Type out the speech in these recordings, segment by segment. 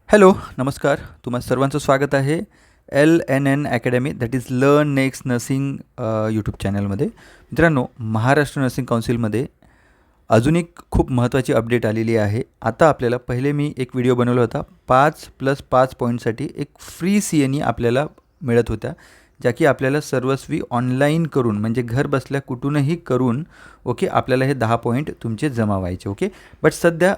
Hello, नमस्कार. तुम्हा सर्वांचं स्वागत आहे LNN academy that is learn next nursing YouTube चॅनलमध्ये. मित्रांनो, महाराष्ट्र नर्सिंग काउन्सिलमध्ये अजून एक खूप महत्त्वाची अपडेट आलेली आहे. आता आपल्याला पहिले मी एक व्हिडिओ बनवला होता 5+5 पॉईंटसाठी एक फ्री CNE आपल्याला मिळत होत्या, ज्या की आपल्याला सर्वस्वी ऑनलाईन करून म्हणजे घर बसल्या कुठूनही करून आपल्याला हे 10 पॉईंट तुमचे जमा व्हायचे. बट सध्या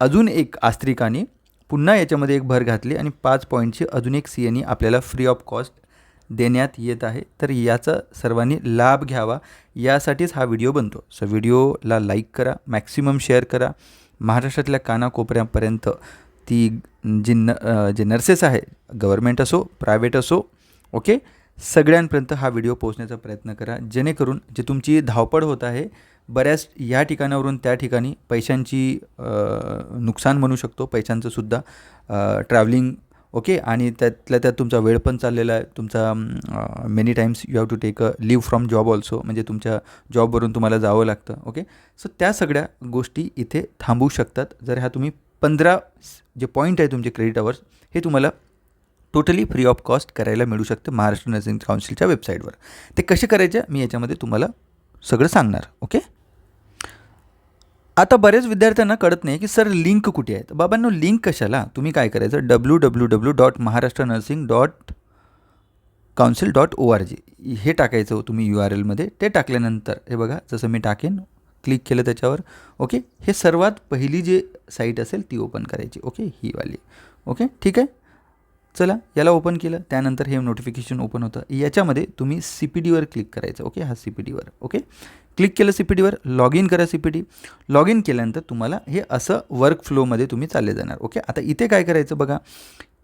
अजून एक आस्त्रिकाने पुन्हा याच्यामध्ये एक भर घातली आणि 5 पॉईंटची अजून एक CNE आपल्याला फ्री ऑफ कॉस्ट देण्यात येत आहे. तर याचा सर्वांनी लाभ घ्यावा यासाठीच हा व्हिडिओ बनतो. सो व्हिडिओला लाईक करा, मॅक्सिमम शेअर करा. महाराष्ट्रातल्या कानाकोपऱ्यापर्यंत ती जे नर्सेस आहे, गव्हर्मेंट असो प्रायव्हेट असो, सगळ्यांपर्यंत हा व्हिडिओ पोहोचण्याचा प्रयत्न करा, जेणेकरून जे तुमची धावपळ होत आहे बऱ्याच या ठिकाणावरून त्या ठिकाणी पैशांची नुकसान म्हणू शकतो, पैशांचंसुद्धा ट्रॅव्हलिंग आणि त्यातल्या त्यात तुमचा वेळ पण चाललेला आहे. तुमचा many times you have to take a leave from job also, म्हणजे तुमच्या जॉबवरून तुम्हाला जावं लागतं. सो त्या सगळ्या गोष्टी इथे थांबू शकतात जर ह्या तुम्ही 15 जे पॉईंट आहे तुमचे क्रेडिट अवर्स हे तुम्हाला टोटली फ्री ऑफ कॉस्ट करायला मिळू शकतं महाराष्ट्र नर्सिंग काउन्सिलच्या वेबसाईटवर. ते कसे करायचे मी याच्यामध्ये तुम्हाला सगळं सांगणार. आता बरेच विद्यार्थ्यांना कळत नाही की सर लिंक कुठे आहेत. बाबांनो, लिंक कशाला? तुम्ही काय करायचं, www.maharashtranursing.council.org हे टाकायचं तुम्ही URLमध्ये. ते टाकल्यानंतर हे बघा, जसं मी टाकेन, क्लिक केलं त्याच्यावर. हे सर्वात पहिली जी साईट असेल ती ओपन करायची. ही वाली. ठीक आहे. चला, याला ओपन केलं. त्यानंतर हे नोटिफिकेशन ओपन होतं. याच्यामध्ये तुम्ही CPDवर क्लिक करायचं. हा CPDवर. क्लिक केलं CPDवर, लॉग इन करा CPD. लॉग इन केल्यानंतर तुम्हाला हे असं वर्क फ्लोमध्ये तुम्ही चालले जाणार. आता इथे काय करायचं बघा,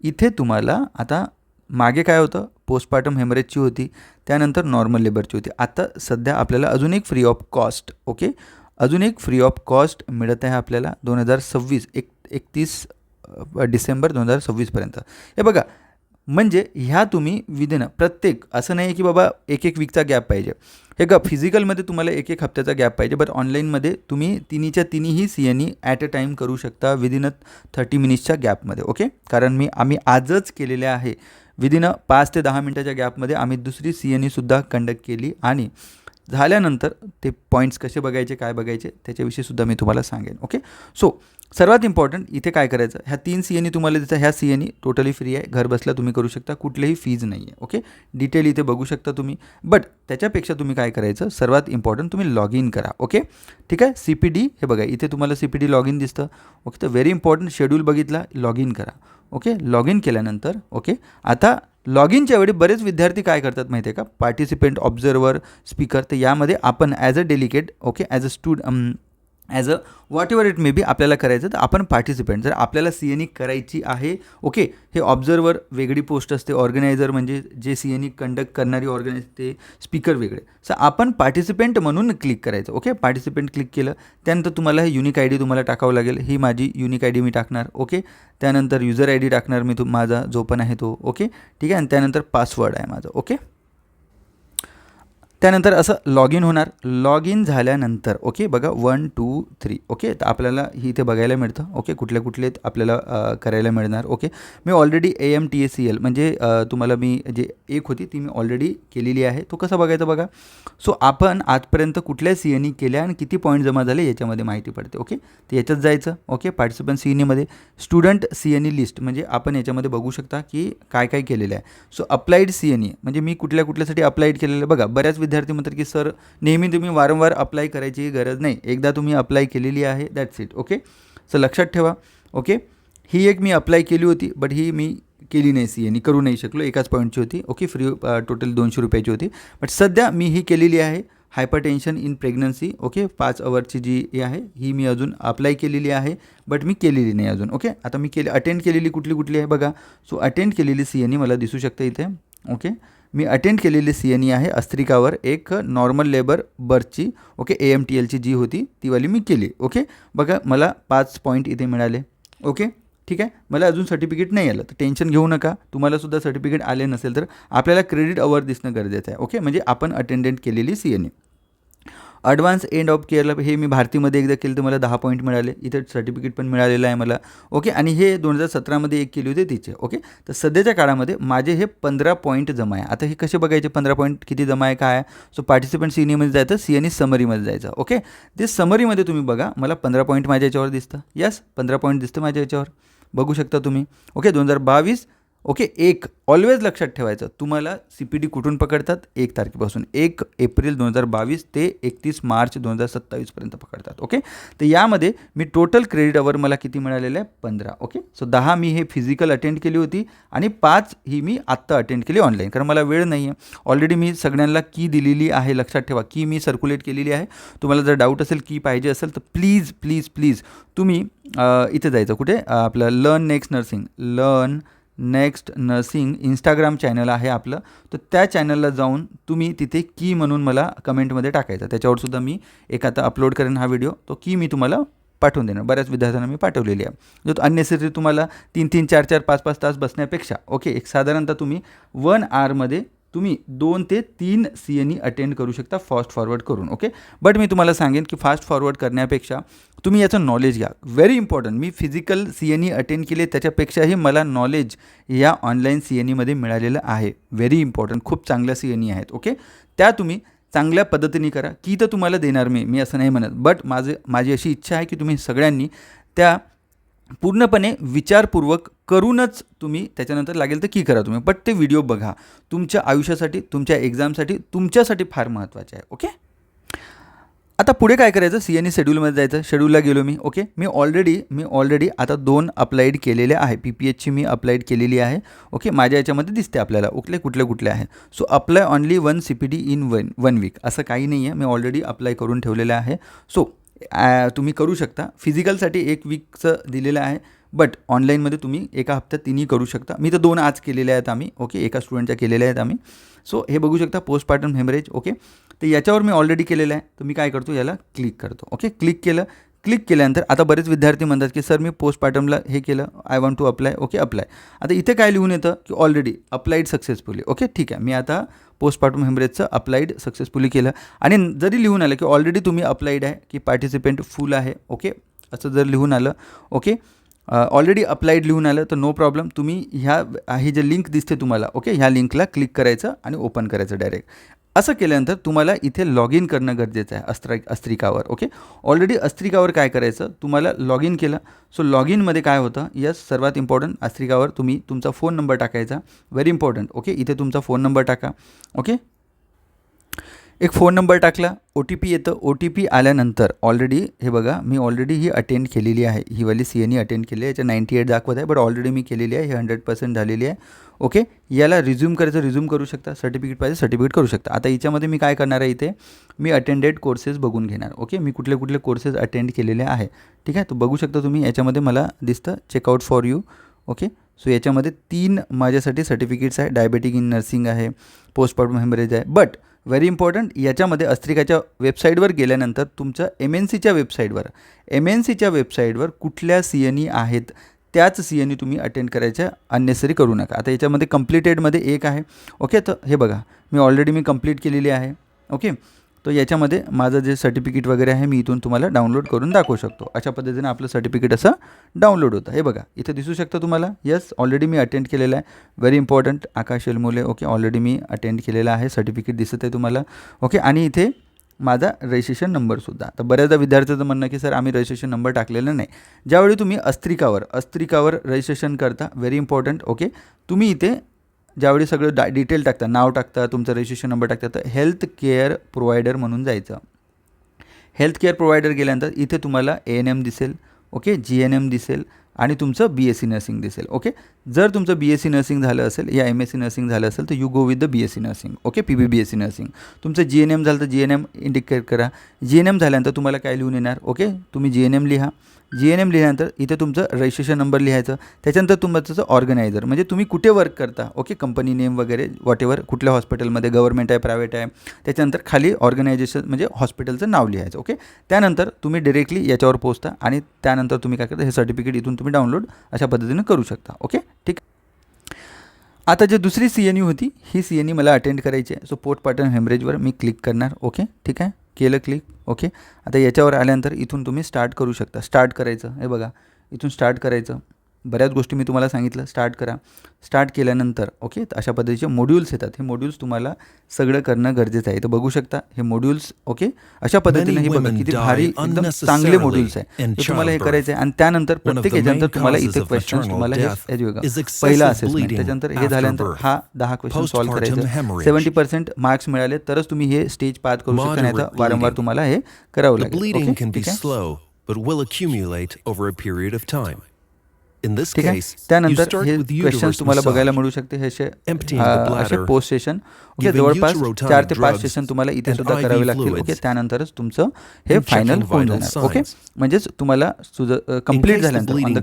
इथे तुम्हाला आता मागे काय होतं, पोस्टपार्टम हेमरेजची होती, त्यानंतर नॉर्मल लेबरची होती. आता सध्या आपल्याला अजून एक फ्री ऑफ कॉस्ट अजून एक फ्री ऑफ कॉस्ट मिळत आहे आपल्याला 2026 31 डिसेंबर 2026पर्यंत. हे बघा, म्हणजे ह्या तुम्ही विदिन प्रत्येक, असं नाही की बाबा एक वीकचा गॅप पाहिजे. हे फिजिकलमध्ये तुम्हाला एक हप्त्याचा गॅप पाहिजे, बट ऑनलाईनमध्ये तुम्ही तिन्हीही CNE ॲट अ टाईम करू शकता विदिन 30 मिनिट्सच्या गॅपमध्ये. कारण आम्ही आजच केलेल्या आहे, विदिन 5 ते 10 मिनिटाच्या गॅपमध्ये आम्ही दुसरी CNEसुद्धा कंडक्ट केली आणि झाल्यानंतर ते पॉईंट्स कसे बघायचे, काय बघायचे त्याच्याविषयीसुद्धा मी तुम्हाला सांगेन. सो सर्वात इम्पॉर्टंट इथे काय करायचं, ह्या 3 CNE तुम्हाला दिसतं. ह्या CNE टोटली फ्री आहे, घर बसल्या तुम्ही करू शकता, कुठलेही फीज नाही आहे. डिटेल इथे बघू शकता तुम्ही. बट त्याच्यापेक्षा तुम्ही काय करायचं, सर्वात इम्पॉर्टंट तुम्ही लॉग इन करा. ठीक आहे. CPD हे बघा, इथे तुम्हाला CPD लॉग इन दिसतं. तर व्हेरी इम्पॉर्टंट, शेड्यूल बघितला, लॉग इन करा. लॉग इन केल्यानंतर आता लॉग इनच्या वेळी बरेच विद्यार्थी काय करतात माहिती आहे का, पार्टिसिपेंट, ऑब्झर्वर, स्पीकर. तर यामध्ये आपण as a delicate as a what ever it may be आपल्याला करायचं, तर आपण पार्टिसिपेंट. जर आपल्याला CNE करायची आहे, हे ऑब्झर्वर वेगळी पोस्ट असते, ऑर्गनायझर म्हणजे जे CNE कंडक्ट करणारी ऑर्गनायझर ते स्पीकर वेगळे. सो आपण पार्टिसिपेंट म्हणून क्लिक करायचं. पार्टिसिपेंट क्लिक केलं, त्यानंतर तुम्हाला हे युनिक ID तुम्हाला टाकावं लागेल. ही माझी युनिक ID मी टाकणार. त्यानंतर युजर ID टाकणार मी, माझा जो पण आहे तो. ठीक आहे. आणि त्यानंतर पासवर्ड आहे माझा. त्यानंतर असं लॉग इन होणार. लॉग इन झाल्यानंतर बघा 1 2 3 तर आपल्याला ही इथे बघायला मिळतं. कुठले आपल्याला करायला मिळणार. मी ऑलरेडी AMTACL म्हणजे तुम्हाला मी जे एक होती ती मी ऑलरेडी केलेली आहे. तो कसा बघायचा बघा. सो आपण आजपर्यंत कुठल्या CNE केल्या आणि किती पॉईंट जमा झाले याच्यामध्ये माहिती पडते. तर याच्यात जायचं. पार्टिसिपंट CNEमध्ये स्टुडंट CNE लिस्ट म्हणजे आपण याच्यामध्ये बघू शकता की काय काय केलेलं आहे. सो अप्लाइड CNE म्हणजे मी कुठल्यासाठी अप्लाइड केलेलं बघा. बऱ्याच विद्यार्थी म्हणतात की सर नेहमी तुम्ही वारंवार अप्लाय करायची गरज नाही, एकदा तुम्ही अप्लाय केलेली आहे, दॅट्स इट. सो लक्षात ठेवा. ही एक मी अप्लाय केली होती, बट ही मी केली नाही, CNE करू नाही शकलो, एकाच पॉईंटची होती. फ्री टोटल 200 रुपयाची होती. बट सध्या मी ही केलेली आहे, हायपरटेन्शन इन प्रेग्नन्सी. 5 अवरची जी आहे ही मी अजून अप्लाय केलेली आहे, बट मी केलेली नाही अजून. आता मी अटेंड केलेली कुठली आहे बघा. सो अटेंड केलेली CNE मला दिसू शकते इथे. मी अटेंड केलेली CNE आहे अस्त्रिकावर, एक नॉर्मल लेबर बर्थची. AMTLची जी होती तीवाली मी केली. बघा, मला 5 पॉईंट इथे मिळाले. ठीक आहे. मला अजून सर्टिफिकेट नाही आलं, तर टेन्शन घेऊ नका. तुम्हालासुद्धा सर्टिफिकेट आले नसेल तर आपल्याला क्रेडिट अवर दिसणं गरजेचं आहे. म्हणजे आपण अटेंडेंट केलेली CNE. ॲडव्हान्स एंड ऑफ केअरला हे मी भारतीमध्ये एकदा केलं तर मला 10 पॉईंट मिळाले. इथे सर्टिफिकेट पण मिळालेलं आहे मला. ओके, आणि हे 2017मध्ये एक केली होती तिचे. ओके, तर सध्याच्या काळामध्ये माझे हे 15 पॉईंट जमा आहे. आता हे कसे बघायचे 15 पॉईंट किती जमा आहे काय आहे? सो पार्टिसिपंट सीएनईमध्ये जायचं, सीएनई समरीमध्ये जायचं. ओके, ते समरीमध्ये तुम्ही बघा मला 15 पॉईंट माझ्या याच्यावर दिसतं. यस, 15 पॉईंट दिसतं माझ्या याच्यावर, बघू शकता तुम्ही. ओके, 2022. ओके, एक ऑलवेज लक्षात ठेवायचं, तुम्हाला CPT कुठून पकडतात? 1 तारखेपासून 1 एप्रिल 2022 ते 31 मार्च 2027पर्यंत पकडतात. ओके, तर यामध्ये मी टोटल क्रेडिट अवर मला किती मिळालेलं आहे? 15. ओके, सो 10 मी हे फिजिकल अटेंड केली होती आणि 5 ही मी आत्ता अटेंड केली ऑनलाईन, कारण मला वेळ नाही आहे. ऑलरेडी मी सगळ्यांना की दिलेली आहे, लक्षात ठेवा, की मी सर्क्युलेट केलेली आहे. तुम्हाला जर डाऊट असेल, की पाहिजे असेल तर प्लीज प्लीज प्लीज तुम्ही इथे जायचं, कुठे आपलं learn next nursing Instagram channel आहे आपलं, तर त्या चॅनलला जाऊन तुम्ही तिथे की म्हणून मला कमेंटमध्ये टाकायचं. त्याच्यावरसुद्धा मी एक आता अपलोड करेन हा व्हिडिओ, तो की मी तुम्हाला पाठवून देणार. बऱ्याच विद्यार्थ्यांना मी पाठवलेली आहे. जो अननेसेसरी तुम्हाला 3-3, 4-4, 5-5 तास बसण्यापेक्षा ओके, एक साधारणतः तुम्ही 1 आवरमध्ये तुम्ही 2 ते 3 CNE अटेंड करू शकता फास्ट फॉरवर्ड करून. ओके, बट मी तुम्हाला सांगेन की फास्ट फॉरवर्ड करण्यापेक्षा तुम्ही याचं नॉलेज घ्या. व्हेरी इम्पॉर्टंट, मी फिजिकल CNE अटेंड केले त्याच्यापेक्षाही मला नॉलेज या ऑनलाईन CNEमध्ये मिळालेलं आहे. व्हेरी इम्पॉर्टंट, खूप चांगल्या CNE आहेत. ओके, त्या तुम्ही चांगल्या पद्धतीने करा. की तर तुम्हाला देणार मी असं नाही म्हणत, बट माझी अशी इच्छा आहे की तुम्ही सगळ्यांनी त्या पूर्णपणे विचारपूर्वक करूनच तुम्ही त्याच्यानंतर लागेल तर की करा तुम्ही, बट ते व्हिडिओ बघा. तुमच्या आयुष्यासाठी, तुमच्या एक्झामसाठी, तुमच्यासाठी फार महत्त्वाचे आहे. ओके, आता पुढे काय करायचं? CNE शेड्यूलमध्ये जायचं. शेड्यूलला गेलो मी. ओके, मी ऑलरेडी आता 2 अप्लाईड केलेले आहे. PPHची मी अप्लाईड केलेली आहे. ओके, माझ्या याच्यामध्ये दिसते आपल्याला कुठले आहे. So apply only 1 CPT in 1 week, असं काही नाही आहे. मी ऑलरेडी अप्लाय करून ठेवलेलं आहे. सो तुम्ही करू शकता. फिजिकलसाठी 1 वीकचं दिलेलं आहे, बट ऑनलाईनमध्ये तुम्ही एका हप्त्यात 3ही करू शकता. मी तर 2 आज केलेल्या आहेत आम्ही. ओके, एका स्टुडंटच्या केलेल्या आहेत आम्ही. सो हे बघू शकता, पोस्टपार्टम हेमरेज. ओके, तर याच्यावर मी ऑलरेडी केलेलं आहे. तर मी काय करतो, याला क्लिक करतो. ओके, क्लिक केल्यानंतर आता बरेच विद्यार्थी म्हणतात की सर मी पोस्टपार्टमला हे केलं, I want to apply. Okay, apply. आता इथे काय लिहून येतं की ऑलरेडी अप्लाईड सक्सेसफुली. ओके, ठीक आहे, मी आता पोस्टपार्टम हेमरेजचं अप्लाईड सक्सेसफुली केलं. आणि जरी लिहून आलं की ऑलरेडी तुम्ही अप्लाईड आहे, की पार्टिसिपेंट फुल आहे. ओके, असं जर लिहून आलं, ओके, ऑलरेडी अप्लाईड लिहून आलं तर नो प्रॉब्लेम. तुम्ही ही जे लिंक दिसते तुम्हाला, ओके, ह्या लिंकला क्लिक करायचं आणि ओपन करायचं डायरेक्ट. असं केल्यानंतर तुम्हाला इथे लॉग इन करणं गरजेचं आहे अस्त्रिकावर. ओके, ऑलरेडी अस्त्रिकावर काय करायचं, तुम्हाला लॉग इन केलं. सो लॉग इनमध्ये काय होतं, यस, सर्वात इम्पॉर्टंट, अस्त्रिकावर तुम्ही तुमचा फोन नंबर टाकायचा. Very important. ओके, इथे तुमचा फोन नंबर टाका. ओके, एक फोन नंबर टाकला, OTP येतं. OTP आल्यानंतर ऑलरेडी हे बघा, मी ऑलरेडी ही अटेंड केलेली आहे, ही वाली CNE अटेंड केली आहे. याच्या 98 दाखवत आहे, बट ऑलरेडी मी केलेली आहे, हे 100% झालेली आहे. ओके, याला रिझ्यूम करायचं, रिझ्यूम करू शकता. सर्टिफिकेट पाहिजे, सर्टिफिकेट करू शकता. आता याच्यामध्ये मी काय करणार आहे, इथे मी अटेंडेड कोर्सेस बघून घेणार. ओके, मी कुठले कोर्सेस अटेंड केलेले आहे. ठीक आहे, तो बघू शकता तुम्ही. याच्यामध्ये मला दिसतं checkout for you. Okay, so याच्यामध्ये 3 माझ्यासाठी सर्टिफिकेट्स आहे. डायबेटिक इन नर्सिंग आहे, पोस्टपार्टम हेमरेज आहे. बट व्हेरी इम्पॉर्टंट, याच्यामध्ये अस्त्रिकाच्या वेबसाईटवर गेल्यानंतर तुमच्या MNCच्या वेबसाईटवर कुठल्या CNE आहेत त्याच CNE तुम्ही अटेंड करायच्या, अननेसरी करू नका. आता याच्यामध्ये कम्प्लिटेडमध्ये एक आहे. ओके, तर हे बघा, मी कंप्लीट केलेली आहे. ओके, तो याच्यामध्ये माझं जे सर्टिफिकेट वगैरे आहे, मी इथून तुम्हाला डाउनलोड करून दाखवू शकतो. अशा पद्धतीने आपलं सर्टिफिकेट असं डाउनलोड होतं. हे बघा, इथे दिसू शकतं तुम्हाला. यस, ऑलरेडी मी अटेंड केलेलं आहे. व्हेरी इम्पॉर्टंट, आकाश एलमोले. ओके, ऑलरेडी मी अटेंड केलेलं आहे. सर्टिफिकेट दिसत आहे तुम्हाला. ओके, आणि इथे माझा रजिस्ट्रेशन नंबरसुद्धा. तर बऱ्याचदा विद्यार्थ्याचं म्हणणं की सर आम्ही रजिस्ट्रेशन नंबर टाकलेला नाही. ज्यावेळी तुम्ही अस्त्रिकावर रजिस्ट्रेशन करता, व्हेरी इम्पॉर्टंट. ओके, तुम्ही इथे ज्यावेळी सगळं डिटेल टाकता, नाव टाकता, तुमचं रजिस्ट्रेशन नंबर टाकता, तर हेल्थ केअर प्रोव्हायडर म्हणून जायचं. हेल्थ केअर प्रोव्हायडर गेल्यानंतर इथे तुम्हाला ANM दिसेल. ओके, GNM दिसेल आणि तुमचं BSc नर्सिंग दिसेल. ओके, जर तुमचं BSc नर्सिंग झालं असेल या MSc नर्सिंग झालं असेल तर you go with the BSc nursing. Okay, PBBSc nursing. तुमचं GNM झालं तर GNM इंडिकेट करा. GNM झाल्यानंतर तुम्हाला काय लिहून येणार, ओके, तुम्ही GNM लिहा. GNM लिहिल्यानंतर इथे तुमचं रजिस्ट्रेशन नंबर लिहायचं. त्याच्यानंतर तुमचं ऑर्गनायझर, म्हणजे तुम्ही कुठे वर्क करता. ओके, कंपनी नेम वगैरे वॉटेवर, कुठल्या हॉस्पिटलमध्ये, गव्हर्नमेंट आहे, प्रायव्हेट आहे. त्याच्यानंतर खाली ऑर्गनायझेशन म्हणजे हॉस्पिटलचं नाव लिहायचं. ओके, त्यानंतर तुम्ही डिरेक्टली याच्यावर पोहोचता आणि त्यानंतर तुम्ही काय करता, हे सर्टिफिकेट इथून तुम्ही डाउनलोड अशा पद्धतीने करू शकता. ओके, ठीक. आता जे दुसरी CNE होती, ही CNE मला अटेंड करायची आहे. सो पोस्टपार्टम हेमरेजवर मी क्लिक करणार. ओके, ठीक आहे, केलं क्लिक. ओके, आता याच्यावर आल्यानंतर इथून तुम्ही स्टार्ट करू शकता. स्टार्ट करायचं, हे बघा इथून स्टार्ट करायचं. बऱ्याच गोष्टी मी तुम्हाला सांगितलं, स्टार्ट करा. स्टार्ट केल्यानंतर ओके अशा पद्धतीचे मॉड्यूल्स येतात. हे मॉड्यूल्स तुम्हाला सगळं करणं गरजेचं आहे. तर बघू शकता हे मॉड्यूल्स. ओके, अशा पद्धतीने हे बघा किती भारी एकदम चांगले मॉड्यूल्स आहे. तर तुम्हाला हे करायचं आहे आणि त्यानंतर प्रत्येक याच्यानंतर तुम्हाला इथे क्वेश्चन्स तुम्हाला हे बघा पहिला असेसमेंट, त्याच्यानंतर हे झाल्यानंतर हा 10 क्वेश्चन सॉल्व्ह करायचं. 70% मार्क्स मिळाले तरच तुम्ही हे स्टेज पार करू शकता, नाही तर वारंवार तुम्हाला हे करावं लागेल. ओके, ठीक आहे. ठीक आहे. त्यानंतर हे क्वेश्चन्स तुम्हाला बघायला मिळू शकते. हे असे पोस्ट सेशन ओके जवळपास 4 ते 5 सेशन तुम्हाला इथे सुद्धा करावे लागतील. ओके, त्यानंतरच तुमचं हे फायनल होऊन जाणार. ओके, म्हणजेच तुम्हाला कंप्लीट झाल्यानंतर ऑन द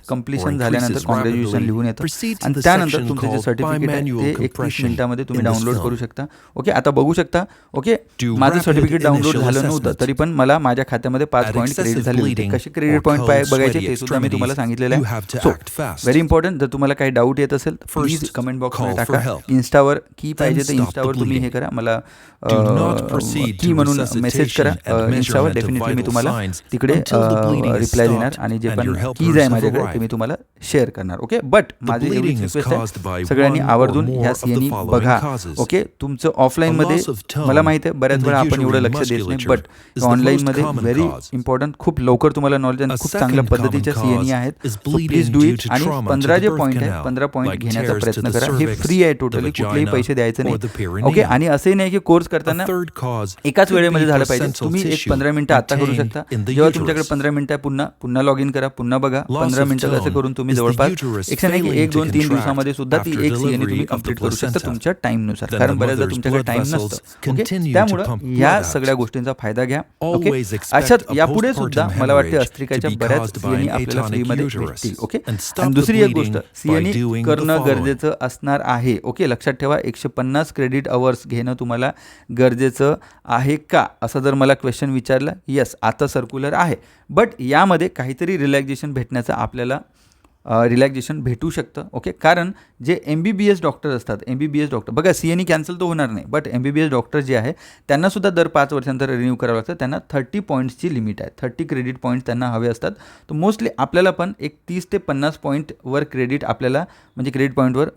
कंप्लीशन झाल्यानंतर कॉंग्रॅच्युलेशन लिहून येतं आणि त्यानंतर तुमचं जे सर्टिफिकेट आहे ते 31 मिनिटामध्ये तुम्ही डाउनलोड करू शकता. ओके, आता बघू शकता. ओके, माझं सर्टिफिकेट डाउनलोड झालं नव्हतं तरी पण मला माझ्या खात्यामध्ये 5 पॉईंट क्रेडिट झाले होते. कसे क्रेडिट पॉईंट बघायचे ते सुद्धा मी तुम्हाला सांगितलेलं आहे. सो व्हेरी इम्पॉर्टंट, जर तुम्हाला काही डाऊट येत असेल प्लीज कमेंट बॉक्समध्ये टाका. इन्स्टावर की पाहिजे तर इन्स्टावर तुम्ही हे करा, मला की म्हणून मेसेज करा इन्स्टावर. डेफिनेटली मी तुम्हाला तिकडे रिप्लाय देणार आणि जे पण कीज आहे माझ्याकडे ते मी तुम्हाला शेअर करणार. ओके, बट माझी एवढीच रिक्वेस्ट आहे, सगळ्यांनी आवर्जून ह्या CNE बघा. ओके, तुमचं ऑफलाईनमध्ये मला माहिती आहे बऱ्याच वेळा आपण एवढं लक्ष देत नाही, बट ऑनलाईनमध्ये व्हेरी इम्पॉर्टंट, खूप लवकर तुम्हाला नॉलेज आणि खूप चांगल्या पद्धतीच्या CNE आहेत. Please do it. आणि 15 जे पॉईंट आहे 15 पॉईंट घेण्याचा प्रयत्न करा. हे फ्री आहे, टोटली कुठलेही पैसे द्यायचे नाही. ओके, आणि असंही नाही की कोर्स करताना एकाच वेळेमध्ये झालं पाहिजे. तुम्ही एक 15 मिनिटं आता करू शकता. जेव्हा तुमच्याकडे 15 मिनिटं पुन्हा लॉग इन करा, पुन्हा बघा. 15 मिनिटं असं करून तुम्ही जवळपास 1 2 3 दिवसामध्ये सुद्धा ती एक CNE तुम्ही कंप्लीट करू शकता तुमच्या टाईमनुसार, कारण बऱ्याचदा तुमच्याकडे टाईम नसतं. ओके, त्यामुळं या सगळ्या गोष्टींचा फायदा घ्या. ओके, अशाच यापुढे सुद्धा मला वाटते अस्त्रिकाच्या बऱ्याच CNE आपल्याला फ्रीमध्ये भेटतील. ओके, आणि दुसरी एक गोष्ट CNE करणं गरजेचं असणार आहे. ओके, लक्षात ठेवा 150 क्रेडिट अवर्स घेणं तुम्हाला गरजेचं आहे का, असं जर मला क्वेश्चन विचारला, येस आता सर्क्युलर आहे, बट यामध्ये काहीतरी रिलॅक्झेशन भेटण्याचं आपल्याला रिलॅक्झेशन भेटू शकतं. ओके, कारण जे MBBS डॉक्टर असतात, MBBS डॉक्टर बघा CNE कॅन्सल तर होणार नाही, बट MBBS डॉक्टर जे आहे त्यांनासुद्धा दर 5 वर्षांतर रिन्यू करावं लागतं. त्यांना 30 पॉईंट्सची लिमिट आहे, 30 क्रेडिट पॉईंट्स त्यांना हवे असतात. तर मोस्टली आपल्याला पण एक 30 ते 50 पॉईंटवर क्रेडिट आपल्याला म्हणजे क्रेडिट पॉईंटवर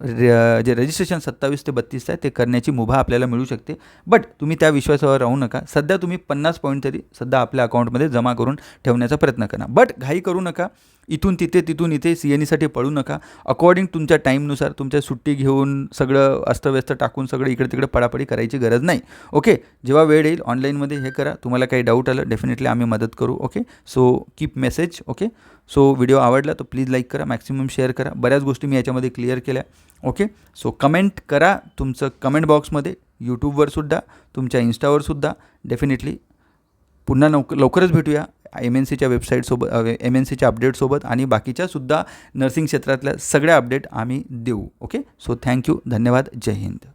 जे रजिस्ट्रेशन 27 ते 32 आहे ते करण्याची मुभा आपल्याला मिळू शकते. बट तुम्ही त्या विश्वासावर राहू नका. सध्या तुम्ही 50 पॉईंट तरी सध्या आपल्या अकाउंटमध्ये जमा करून ठेवण्याचा प्रयत्न करा. बट घाई करू नका, इथून तिथे तिथून इथे CNEसाठी पळू नका. अकॉर्डिंग तुमच्या टाईमनुसार तुमच्या सुट्टी घेऊन सगळं अस्तव्यस्त टाकून सगळं इकडे तिकडे पडापडी करायची गरज नाही. ओके, जेव्हा वेळ येईल ऑनलाईनमध्ये हे करा. तुम्हाला काही डाऊट आलं डेफिनेटली आम्ही मदत करू. Okay, so keep message. Okay, so video आवडला तर प्लीज लाईक करा, मॅक्सिमम शेअर करा. बऱ्याच गोष्टी मी याच्यामध्ये क्लिअर केल्या. ओके, सो कमेंट करा तुमचं कमेंट बॉक्समध्ये, यूट्यूबवर सुद्धा, तुमच्या इन्स्टावर सुद्धा. डेफिनेटली पुन्हा लवकरच भेटूया MNCच्या वेबसाईटसोबत, MNCच्या अपडेटसोबत आणि बाकीच्यासुद्धा नर्सिंग क्षेत्रातल्या सगळ्या अपडेट आम्ही देऊ. ओके, सो थँक्यू, धन्यवाद, जय हिंद.